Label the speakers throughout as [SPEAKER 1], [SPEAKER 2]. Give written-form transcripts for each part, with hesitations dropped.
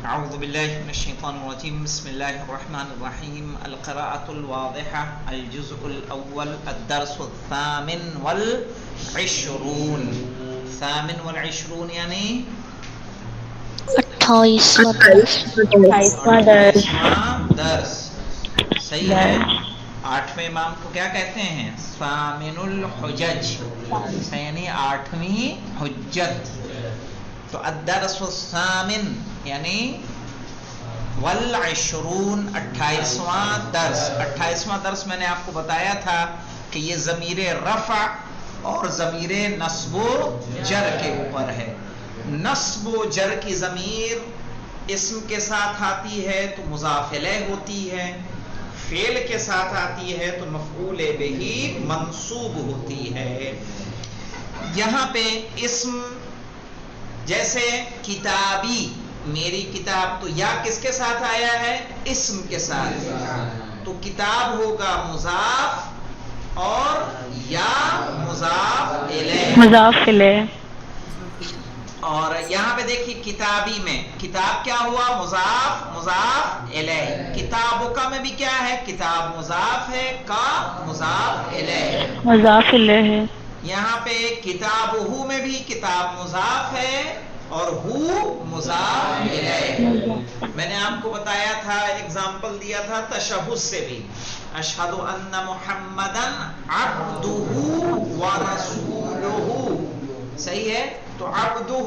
[SPEAKER 1] أعوذ بالله من الشيطان الرجيم بسم الله الرحمن الرحيم القراءة الواضحة الجزء الأول الدرس الثامن والعشرون. ثامن والعشرون يعني
[SPEAKER 2] 28واں
[SPEAKER 1] درس. صحیح ہے. آٹھویں امام کو کیا کہتے ہیں؟ ثامن الحجج، یعنی آٹھویں حجت. تو الدرس الثامن یعنی والعشرون 28واں درس. 28واں درس میں نے آپ کو بتایا تھا کہ یہ ضمیر رفع اور ضمیر نصب و جر کے اوپر ہے. نصب و جر کی ضمیر اسم کے ساتھ آتی ہے تو مضاف الیہ ہوتی ہے، فعل کے ساتھ آتی ہے تو مفعول بہ منصوب ہوتی ہے. یہاں پہ اسم جیسے کتابی، میری کتاب، تو یا کس کے ساتھ آیا ہے؟ اسم کے ساتھ. تو کتاب ہوگا مضاف اور یا مضاف الیہ. اور یہاں پہ دیکھیے کتابی میں کتاب کیا ہوا؟ مضاف مضاف الیہ. کتابوں کا میں بھی کیا ہے؟ کتاب مضاف ہے، کا مضاف الیہ. یہاں پہ کتابہ میں بھی کتاب مضاف ہے اور ہو مضاف الیہ. میں نے آپ کو بتایا تھا، ایگزامپل دیا تھا تشہد سے بھی، اشہد ان محمدا عبدہ ورسولہ. صحیح ہے. تو عبدہ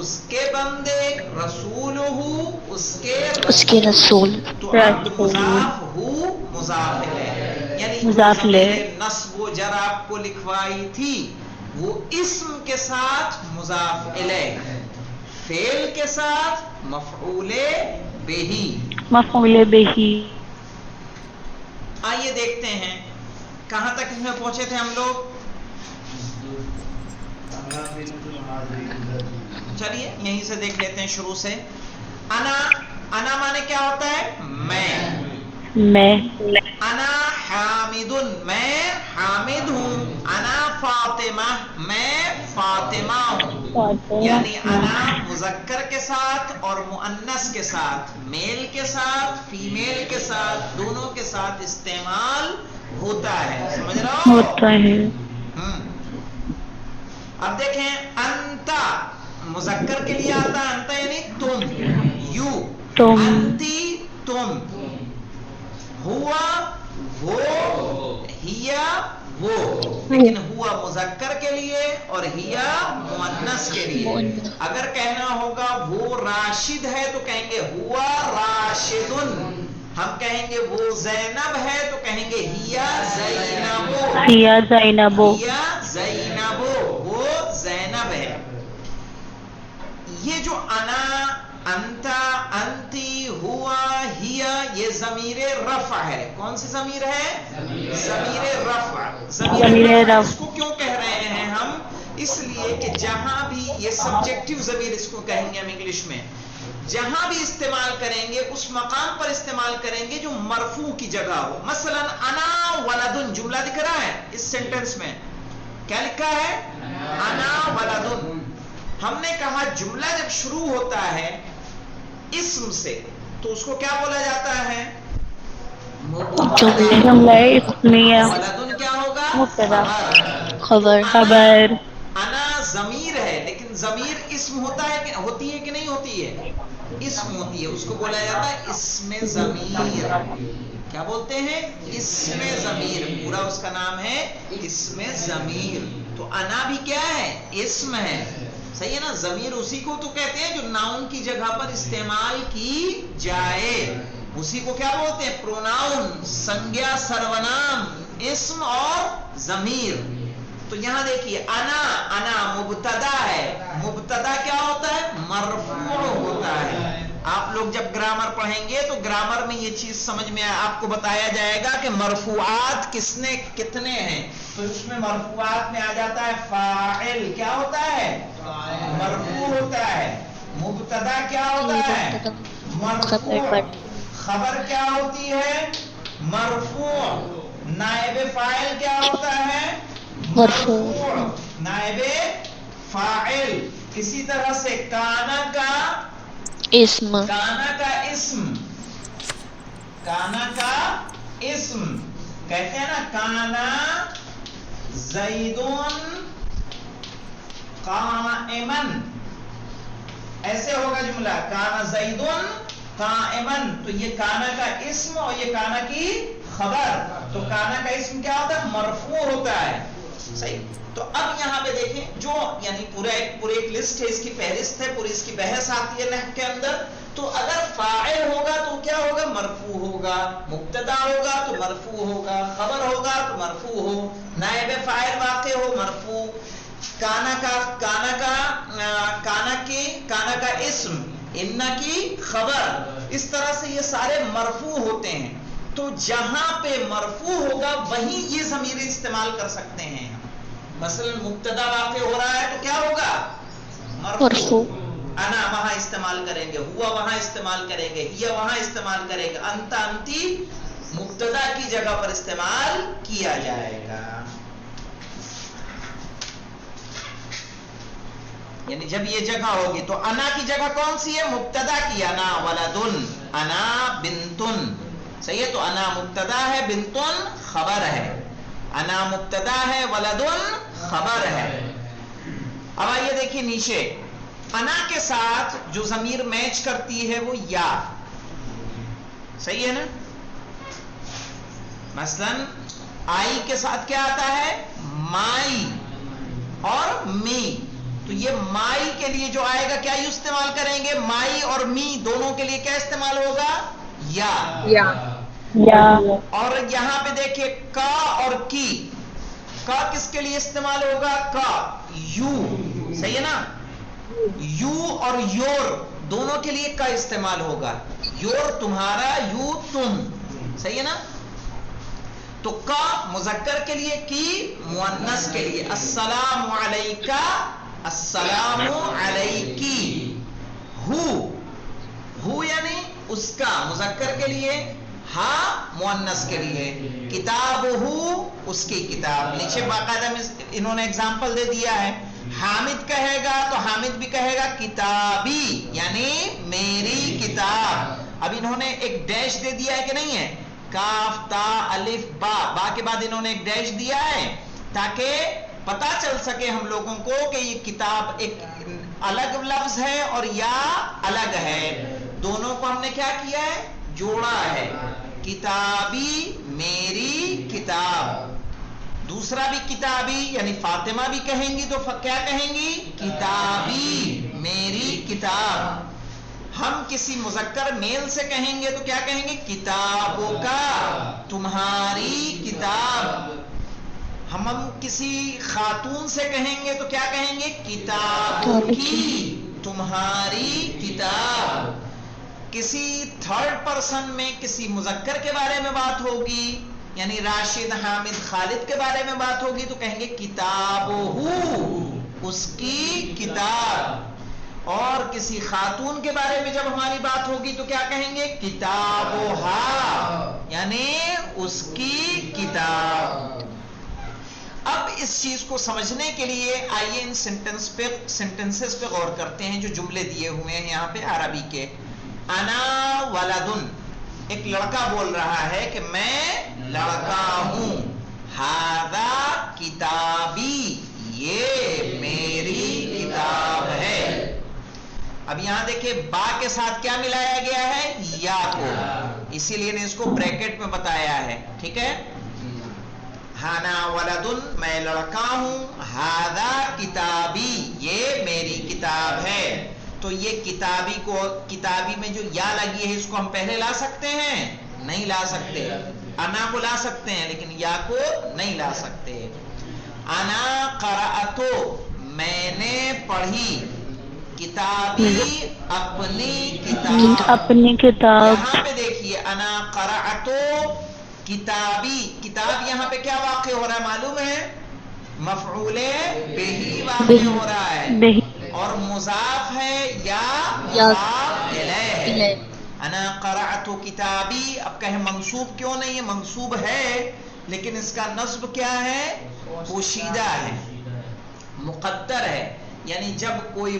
[SPEAKER 1] اس کے بندے، رسولہ اس کے رسول. تو عبد مضاف، ہو مضاف الیہ. یعنی جو ضمیر نصب و جر آپ کو لکھوائی تھی وہ اسم کے ساتھ مضاف الیہ، فعل کے ساتھ مفعول بہ. آئیے دیکھتے ہیں کہاں تک اس میں پہنچے تھے ہم لوگ. چلیے یہیں سے دیکھ لیتے ہیں شروع سے. انا، انا مانے کیا ہوتا ہے؟ میں. انا حامد، میں حامد ہوں. انا فاطمہ، میں فاطمہ ہوں. یعنی انا مذکر کے ساتھ اور مؤنث کے ساتھ، میل کے ساتھ فیمیل کے ساتھ، دونوں کے ساتھ استعمال ہوتا ہے. سمجھ رہا ہو؟ اب دیکھیں انتا مذکر کے لیے آتا ہے، انتا یعنی تم، یو، انتی تم، ہوا وہ، ہیا وہ. لیکن ہوا مذکر کے لیے اور ہیا مؤنث کے لیے. اگر کہنا ہوگا وہ راشد ہے تو کہیں گے ہوا راشدن. ہم کہیں گے وہ زینب ہے تو کہیں گے ہیا زینب. ہیا زینب، وہ زینب ہے. یہ جو انا، انتا، انتی، ہوا، ہیا، یہ ضمیر رفع ہے. کون سی ضمیر ہے؟ ضمیر رفع. ضمیر رفع اس کو کیوں کہہ رہے ہیں ہم؟ اس لیے کہ جہاں بھی یہ سبجیکٹیو ضمیر اس کو کہیں گے ہم انگلش میں، جہاں بھی استعمال کریں گے اس مقام پر استعمال کریں گے جو مرفوع کی جگہ ہو. مثلا انا ولدن جملہ دکھ رہا ہے اس سینٹنس میں، کیا لکھا ہے؟ انا ولدن. ہم نے کہا جملہ جب شروع ہوتا ہے اسم سے تو اس کو کیا بولا جاتا ہے؟ ولدن کیا ہوگا؟ خبر. انا ضمیر ہے لیکن ضمیر اسم ہوتا ہے کہ ہوتی ہے کہ نہیں ہوتی ہے؟ اسم ہوتی ہے. اس کو بولا جاتا ہے اسم ضمیر. کیا بولتے ہیں؟ اسم ضمیر. پورا اس کا نام ہے اسم ضمیر. تو انا بھی کیا ہے؟ اسم ہے. صحیح ہے نا. ضمیر اسی کو تو کہتے ہیں جو ناؤن کی جگہ پر استعمال کی جائے، اسی کو کیا بولتے ہیں؟ پروناؤن، سنگیا سرونام، اسم اور ضمیر. تو یہاں دیکھیے انا، انا مبتدا ہے. مبتدا کیا ہوتا ہے؟ مرفوع ہوتا ہے. آپ لوگ جب گرامر پڑھیں گے تو گرامر میں یہ چیز سمجھ میں آپ کو بتایا جائے گا کہ مرفوعات کسنے کتنے ہیں. تو اس میں مرفوعات میں آ جاتا ہے فاعل کیا ہوتا ہے؟ مرفوع ہوتا ہے. مبتدا کیا ہوتا ہے؟ مرفوع. خبر کیا ہوتی ہے؟ مرفوع. نائب فاعل کیا ہوتا ہے؟ مرفوع. نائب فاعل. اسی طرح سے کانا کا
[SPEAKER 2] اسم.
[SPEAKER 1] کانا کا اسم، کانا کا اسم کہتے ہیں نا، کانا زیدون قائمن، ایسے ہوگا جملہ، کانا زیدون قائمن. تو یہ کانا کا اسم اور یہ کانا کی خبر. تو کانا کا اسم کیا ہوتا ہے؟ مرفوع ہوتا ہے. صحیح. تو اب یہاں پہ دیکھیں، جو یعنی پورا ایک لسٹ ہے، اس کی فہرست ہے، پوری اس کی بحث آتی ہے نحو کے اندر. تو اگر فاعل ہوگا تو کیا ہوگا؟ مرفوع ہوگا. مبتدا ہوگا تو مرفوع ہوگا. خبر ہوگا تو مرفوع ہو. نائب فاعل واقع ہو، مرفوع. کانا کا اسم، ان کی خبر، اس طرح سے یہ سارے مرفوع ہوتے ہیں. تو جہاں پہ مرفوع ہوگا وہیں یہ ضمیر استعمال کر سکتے ہیں. مثلا مبتدا واقع ہو رہا ہے تو کیا ہوگا؟ مرفوع. انا وہاں استعمال کریں گے، ہوا وہاں استعمال کریں گے، ہی وہاں استعمال کریں گے، انت انتی مبتدا کی جگہ پر استعمال کیا جائے گا. یعنی جب یہ جگہ ہوگی تو انا کی جگہ کون سی ہے؟ مبتدا کی. انا ولدن، انا بنتن. صحیح ہے. تو انا مبتدا ہے، بنتن خبر ہے. انا مبتدا ہے، ولدن خبر ہے. اب آئیے دیکھیے نیچے، انا کے ساتھ جو ضمیر میچ کرتی ہے وہ یا. صحیح ہے نا؟ مثلا آئی کے ساتھ کیا آتا ہے؟ مائی اور می. تو یہ مائی کے لیے جو آئے گا کیا یوں استعمال کریں گے؟ مائی اور می دونوں کے لیے کیا استعمال ہوگا؟ یا. اور یہاں پہ دیکھیے کا اور کی، کا کس کے لیے استعمال ہوگا؟ کا یو. صحیح ہے نا؟ یو اور یور دونوں کے لیے کا استعمال ہوگا. یور تمہارا، یو تم. صحیح ہے نا؟ تو کا مذکر کے لیے، کی مؤنث کے لیے. السلام علیکہ، السلام علیکی. ہو یعنی اس کا مذکر کے لیے، ہاں مؤنث کے لیے. کتاب ہو اس کی کتاب. نیچے باقاعدہ میں انہوں نے اگزامپل دے دیا ہے. حامد کہے گا تو حامد بھی کہے گا کتابی یعنی میری کتاب. اب انہوں نے ایک ڈیش دے دیا ہے کہ نہیں ہے؟ کاف تا الف با، با کے بعد انہوں نے ایک ڈیش دیا ہے تاکہ پتا چل سکے ہم لوگوں کو کہ یہ کتاب ایک الگ لفظ ہے اور یا الگ ہے. دونوں کو ہم نے کیا کیا ہے؟ جوڑا ہے. کتابی میری کتاب. دوسرا بھی کتابی یعنی فاطمہ بھی کہیں گی تو کیا کہیں گی؟ کتابی میری کتاب. ہم کسی مذکر میل سے کہیں گے تو کیا کہیں گے؟ کتابوں کا تمہاری کتاب. ہم کسی خاتون سے کہیں گے تو کیا کہیں گے؟ کتابوں کی تمہاری کتاب. کسی تھرڈ پرسن میں کسی مذکر کے بارے میں بات ہوگی، یعنی راشد، حامد، خالد کے بارے میں بات ہوگی تو کہیں گے کتابہ اس کی کتاب. اور کسی خاتون کے بارے میں جب ہماری بات ہوگی تو کیا کہیں گے؟ کتابہا یعنی اس کی کتاب. اب اس چیز کو سمجھنے کے لیے آئیے ان سینٹنسز پہ غور کرتے ہیں جو جملے دیے ہوئے ہیں یہاں پہ عربی کے. انا ولدن، ایک لڑکا بول رہا ہے کہ میں لڑکا ہوں. ھذا کتابی، یہ میری کتاب ہے. اب یہاں دیکھیں با کے ساتھ کیا ملایا گیا ہے؟ یا کو. اسی لیے نے اس کو بریکٹ میں بتایا ہے. ٹھیک ہے؟ انا ولدن، میں لڑکا ہوں. ھذا کتابی، یہ میری کتاب ہے. تو یہ کتابی کو، کتابی میں جو یا لگی ہے اس کو ہم پہلے لا سکتے ہیں؟ نہیں لا سکتے. انا کو لا سکتے ہیں لیکن یا کو نہیں لا سکتے. انا قرأتو، میں نے پڑھی. کتابی اپنی کتاب.
[SPEAKER 2] اپنی کتاب.
[SPEAKER 1] یہاں پہ دیکھیے انا قرأتو کتابی، کتاب یہاں پہ کیا واقع ہو رہا ہے معلوم ہے؟ مفعول بہ واقع ہو رہا ہے اور مضاف ہے یا مضاف الیہ ہے. انا قرأت کتابی. اب کہیں منصوب کیوں نہیں ہے؟ منصوب ہے لیکن اس کا نصب کیا ہے؟ پوشیدہ ہے، مقدر ہے. یعنی جب کوئی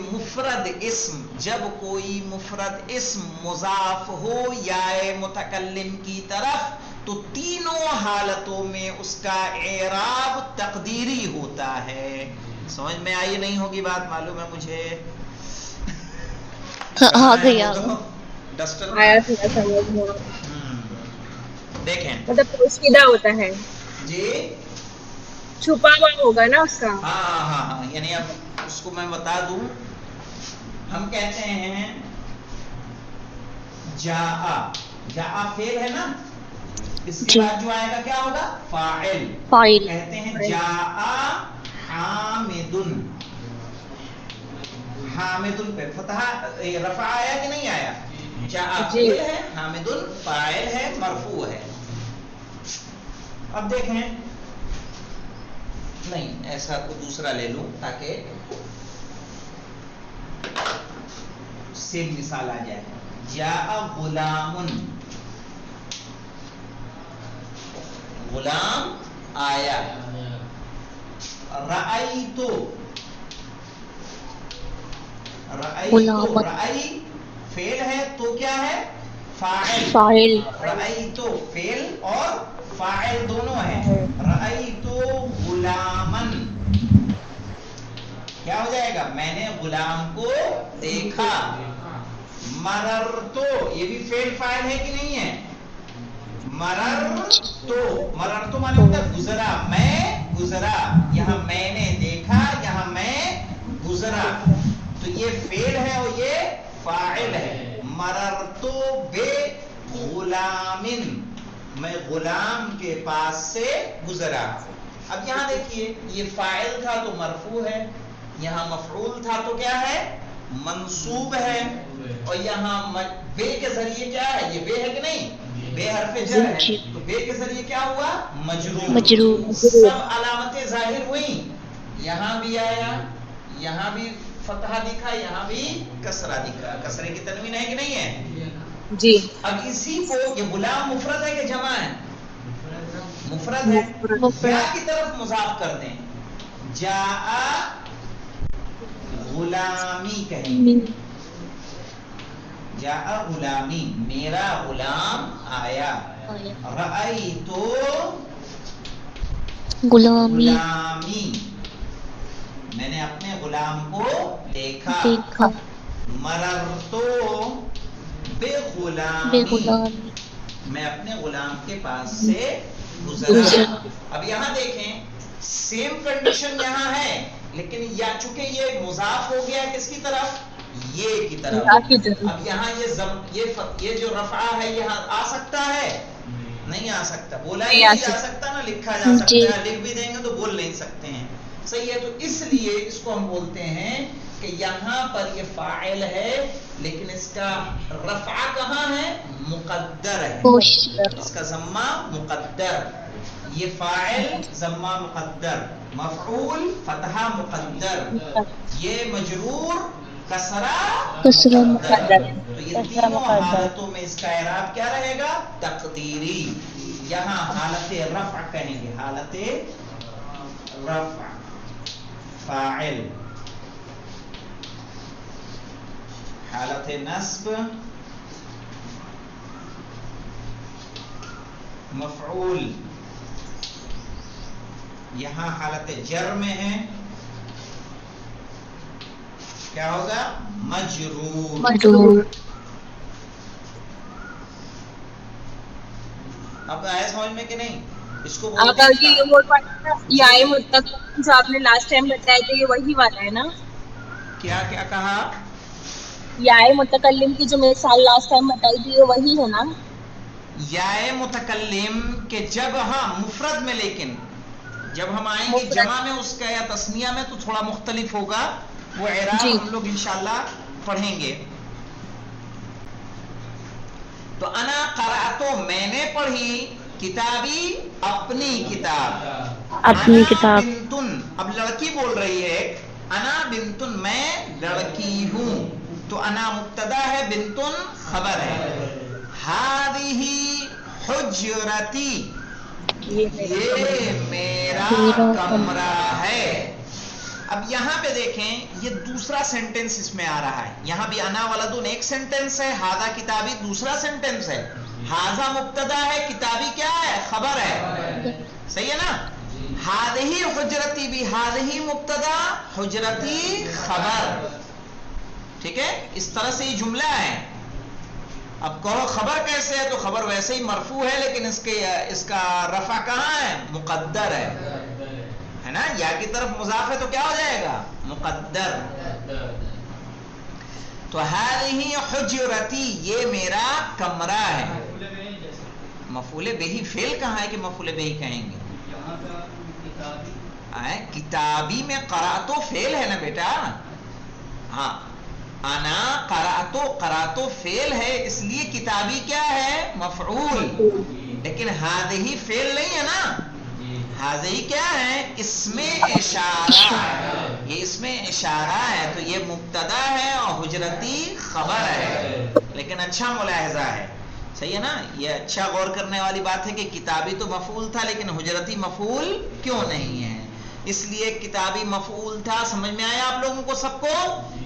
[SPEAKER 1] مفرد اسم مضاف ہو یا متکلم کی طرف تو تینوں حالتوں میں اس کا اعراب تقدیری ہوتا ہے. سمجھ میں آئی نہیں ہوگی بات, معلوم ہے مجھے.
[SPEAKER 2] آ گئی
[SPEAKER 1] ڈسٹر دیکھیں
[SPEAKER 3] مطلب پوشیدہ ہوتا ہے,
[SPEAKER 1] جی
[SPEAKER 3] چھپا ہوا ہوگا نا اس کا.
[SPEAKER 1] ہاں یعنی اب اس کو میں بتا دوں, ہم کہتے ہیں جاء فعل ہے نا, اس کے بعد جو آئے گا کیا ہوگا, فاعل. کہتے ہیں جاء حامدن, حامدن پہ فتحہ رفع آیا کہ نہیں آیا, جاء فعل ہے, حامدن فاعل ہے, مرفوع ہے. اب دیکھیں, نہیں ایسا کو دوسرا لے لوں تاکہ سیم مثال آ جائے. جاء غلام, غلام آیا. رأیت, رأی فعل ہے تو کیا ہے, فاعل. رأیت فعل اور فاعل دونوں ہیں. رأیت غلامن, کیا ہو جائے گا, میں نے غلام کو دیکھا. مررتو, یہ بھی فعل فاعل ہے کہ نہیں ہے, مررتو مانے ہوتا ہے گزرا, میں گزرا. یہاں میں نے دیکھا, یہاں میں گزرا, تو یہ فعل ہے اور یہ فاعل ہے. مررتو بے غلامن, میں غلام کے پاس سے گزرا. اب یہاں دیکھیے, یہ فاعل تھا تو مرفوع ہے, یہاں مفعول تھا تو کیا ہے, منصوب ہے, اور یہاں بے کے ذریعے کیا ہے, یہ بے ہے کہ نہیں, بے حرف جر ہے, تو بے کے ذریعے کیا ہوا, مجرور. سب علامتیں ظاہر ہوئی, یہاں بھی آیا, یہاں بھی فتحہ دکھا, یہاں بھی کسرہ دکھا. کسرے کی تنوین ہے کہ نہیں ہے
[SPEAKER 3] جی.
[SPEAKER 1] اب اسی کو, یہ غلام مفرد ہے کہ جمع ہے, مفرد ہے, یا کی طرف مضاف کر دیں, جاء غلامی کہیں گے, جاء غلامی, میرا غلام آیا. رأیت غلامی, میں نے اپنے غلام کو دیکھا. مررتو بغلامی, میں اپنے غلام کے پاس سے گزرا. اب یہاں دیکھیں, سیم کنڈیشن یہاں ہے, لیکن یا چونکہ یہ مضاف ہو گیا کس کی طرف, یہ کی طرف. اب یہاں یہ جو رفع ہے یہاں آ سکتا ہے, نہیں آ سکتا, بولا ہی نہیں جا سکتا نا, لکھا جا سکتا ہے, لکھ بھی دیں گے تو بول نہیں سکتے ہیں, صحیح ہے. تو اس لیے اس کو ہم بولتے ہیں کہ یہاں پر یہ فاعل ہے, لیکن اس کا رفع کہاں ہے, مقدر ہے, اس کا ضمہ مقدر. یہ فاعل ضمہ مقدر, مفعول فتحہ مقدر, یہ مجرور کسرہ مقدر. تو یہ تینوں حالتوں میں اس کا اعراب کیا رہے گا, تقدیری. یہاں حالت رفع کہیں گے, حالت رفع فاعل, حالت نصب مفعول, یہاں حالت جر میں ہے, کیا ہوگا, مجرور. اب آیا سمجھ میں کہ نہیں, اس کو
[SPEAKER 3] آپ یہ متکلم جو آپ نے لاسٹ ٹائم بتایا تھا, یہ وہی والا ہے نا,
[SPEAKER 1] کیا کہا,
[SPEAKER 3] یا متکلم کی جو مثال لاسٹ ٹائم بتائی تھی یہ وہی ہے نا,
[SPEAKER 1] یا متکلم کے جب, ہاں مفرد میں, لیکن جب ہم آئیں گے جمع میں اس کا یا تسنیہ میں تو تھوڑا مختلف ہوگا, وہ اعراب ہم لوگ انشاءاللہ پڑھیں گے. تو انا قرأتو, میں نے پڑھی, کتابی اپنی کتاب, انا بنتن, اب لڑکی بول رہی ہے, انا بنتن, میں لڑکی ہوں, تو انا مبتدا ہے, بنتن خبر ہے. ہذہ حجرتی, یہ میرا کمرہ ہے. اب یہاں پہ دیکھیں یہ دوسرا سینٹنس اس میں آ رہا ہے. یہاں بھی انا ولدن ایک سینٹنس ہے, ھذا کتابی دوسرا سینٹنس ہے. ھذا مبتدا ہے, کتابی کیا ہے, خبر ہے. صحیح ہے نا. ھذہ حجرتی بھی, ھذہ مبتدا حجرتی خبر. ٹھیک ہے, اس طرح سے یہ جملہ ہے. اب کہو خبر کیسے ہے, تو خبر ویسے ہی مرفوع ہے لیکن اس کا رفع کہاں ہے, مقدر ہے نا. یا کی طرف مضاف ہے تو کیا ہو جائے گا, مقدر. تو ہذہ حجرتی, یہ میرا کمرہ ہے. مفعول بہ فعل کہاں ہے کہ مفعول بہ کہیں گے. کتابی میں قرأتو فعل ہے نا بیٹا. ہاں انا قرأتو فعل ہے, اس لیے کتابی کیا ہے, مفعول. لیکن ھذہ فعل نہیں ہے نا. ھذہ کیا ہے, اسم اشارہ. یہ اسم اشارہ ہے, تو یہ مبتدا ہے اور حجرتی خبر ہے. لیکن اچھا ملاحظہ ہے, صحیح ہے نا. یہ اچھا غور کرنے والی بات ہے کہ کتابی تو مفعول تھا لیکن حجرتی مفعول کیوں نہیں ہے. اس لیے کتابی مفعول تھا. سمجھ میں آیا آپ لوگوں کو سب کو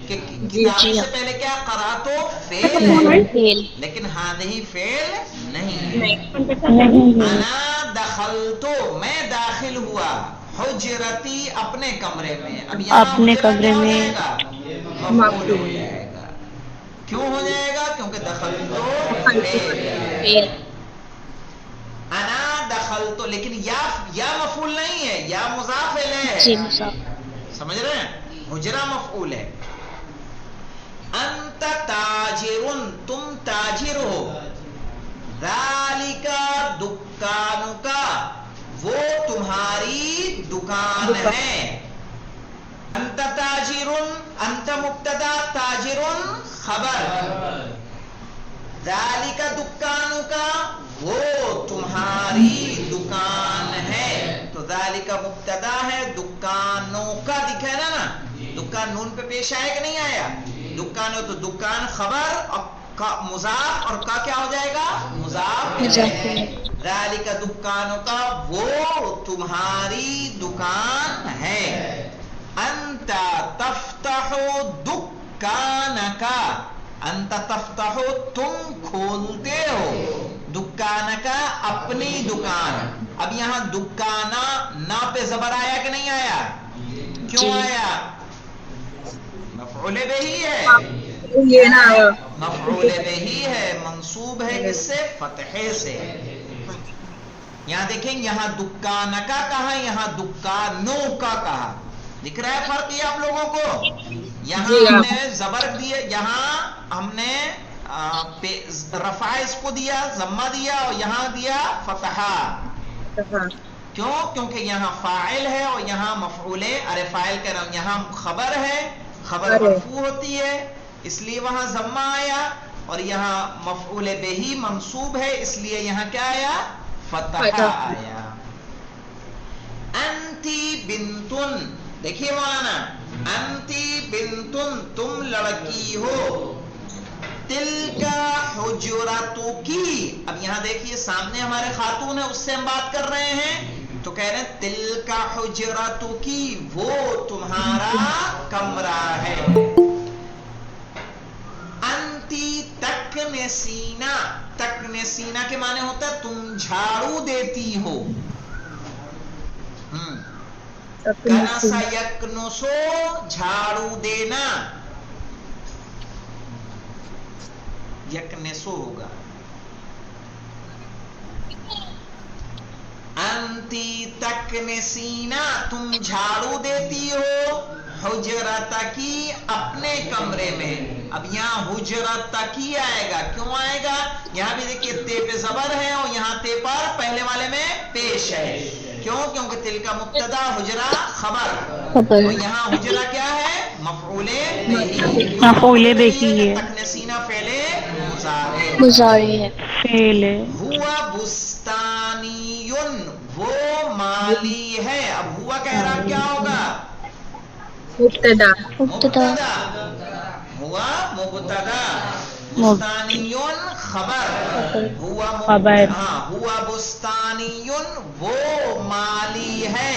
[SPEAKER 1] کہ کتابی سے پہلے کیا, قرأتو فعل ہے لیکن ھذہ فعل نہیں ہے. انا دخلتو, میں داخل ہوا, حجرتی اپنے کمرے میں. اب یہاں حجرہ کیا ہو جائے گا, مفعول ہو جائے گا. کیوں ہو جائے گا, کیونکہ دخلتو فعل ہے. انا دخلتو, لیکن یا مفعول نہیں ہے, یا مضاف الیہ ہے. سمجھ رہے ہیں, حجرہ مفعول ہے. انت تاجر, تم تاجر ہو. ذالک دکانک, وہ تمہاری دکان ہے. انت تاجر, انت مبتدا, تاجر خبر. ذالک دکانک, وہ تمہاری دکان ہے. تو ذالک مبتدا ہے, دکانوں کا دکھا ہے نا. دکان نون پہ پیش آیا کہ نہیں آیا, دکان تو دکان خبر اور مضاف, اور کا کیا ہو جائے گا, مضاف. ذالک دکانوں کا, وہ تمہاری دکان ہے. انت تفتح دکانک, انت تفتح, تم کھولتے ہو, دکانک اپنی دکان. اب یہاں دکانہ نا پہ زبر آیا کہ نہیں آیا, کیوں آیا, مفعول بہ ہے. مفعول بہ ہے, منصوب ہے کس سے, فتحے سے. یہاں دیکھیں, یہاں دکانکا کہا, یہاں دکانوں کا کہا. دکھ رہا ہے فرق یہ آپ لوگوں کو. یہاں ہم نے زبر دیا, یہاں ہم نے رفع اس کو دیا, ضمہ دیا, اور یہاں دیا فتحہ. کیوں, کیونکہ یہاں فاعل ہے اور یہاں مفعول. ارے فاعل کہہ رہا ہوں, یہاں خبر ہے, خبر مرفوع ہوتی ہے اس لیے وہاں ضمہ آیا, اور یہاں مفعول بہ منصوب ہے اس لیے یہاں کیا آیا, فتحہ آیا. انتی بنتن, دیکھیے مولانا, انتی بنتن, تم لڑکی ہو. تلکا حجرتکی, اب یہاں دیکھیے سامنے ہمارے خاتون ہے, اس سے ہم بات کر رہے ہیں, تو کہہ رہے ہیں تلکا حجرتکی, وہ تمہارا کمرہ ہے. انتی تکنسینا, تکنسینا کے معنی ہوتا ہے تم جھاڑو دیتی ہو. کنسا یکنسو, جھاڑو دینا, یکنسو ہوگا. انتی تکنسینا, تم جھاڑو دیتی ہو, حجرتکی, اپنے کمرے میں. اب یہاں حجرتکی آئے گا, کیوں آئے گا, یہاں بھی دیکھیے تے پہ زبر ہے اور یہاں تے پر پہلے والے میں پیش ہے. کیوں, کیونکہ تل کا مبتدا, حجرہ خبر, اور یہاں حجرہ کیا ہے, مفعول بہ. مفعول بہ ہے, تکنسینا فعل مضارع ہے. ہوا بستانیون, وہ مالی ہے. اب ہوا کا اعراب کیا ہوگا, مبتدا, ہوا مبتدا, بستانیون خبر, ہوا بستانیون, وہ مالی ہے.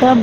[SPEAKER 2] کا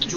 [SPEAKER 3] جی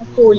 [SPEAKER 3] مفعول.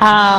[SPEAKER 2] ہاں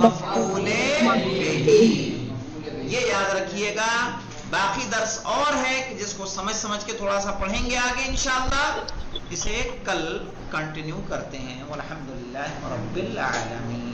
[SPEAKER 1] مفعول بہ. یہ یاد رکھیے گا. باقی درس اور ہے کہ جس کو سمجھ کے تھوڑا سا پڑھیں گے آگے انشاءاللہ. اسے کل کنٹینیو کرتے ہیں. والحمدللہ رب العالمین.